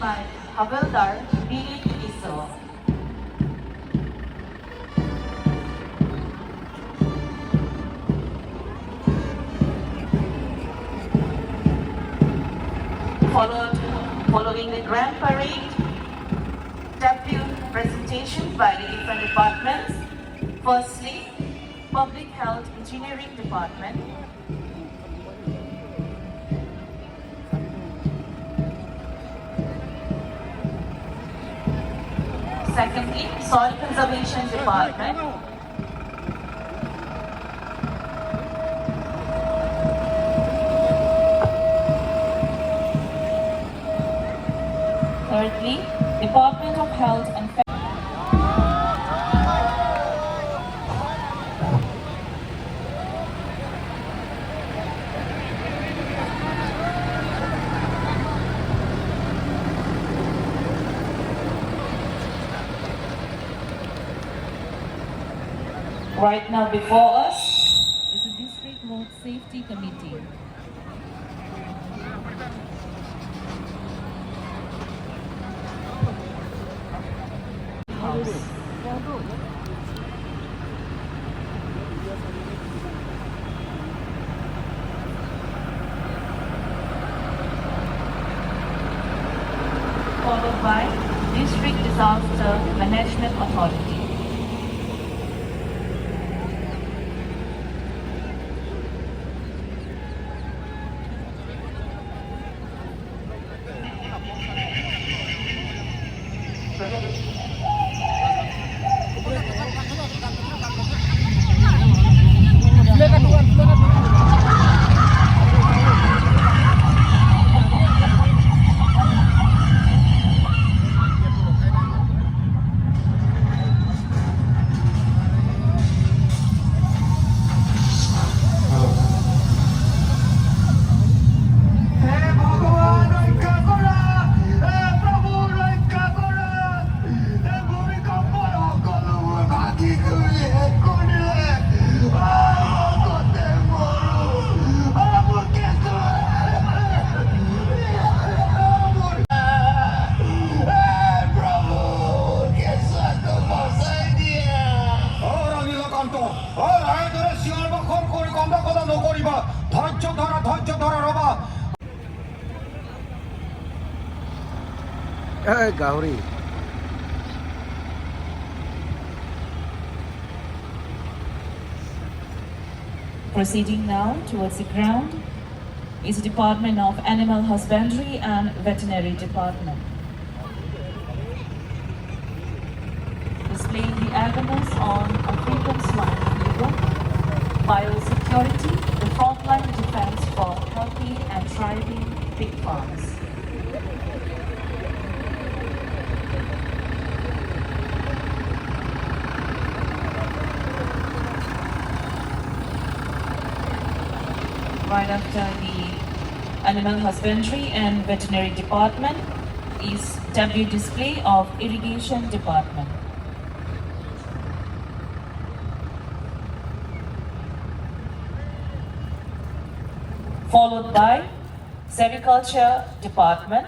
by Havildar Iso. Following the Grand Parade, debut presentation by the different departments. Firstly, Public Health Engineering Department. Secondly, Soil Conservation Department. Thirdly, Department of Health and Right now before us is the District Road Safety Committee. Followed by District Disaster Management Authority. Gauri. Proceeding now towards the ground is the Department of Animal Husbandry and Veterinary Department. Displaying the awareness on African swine fever, biosecurity, the frontline defense for healthy and thriving pig farms. Right after the Animal Husbandry and Veterinary Department is debut display of Irrigation Department. Followed by Sericulture Department.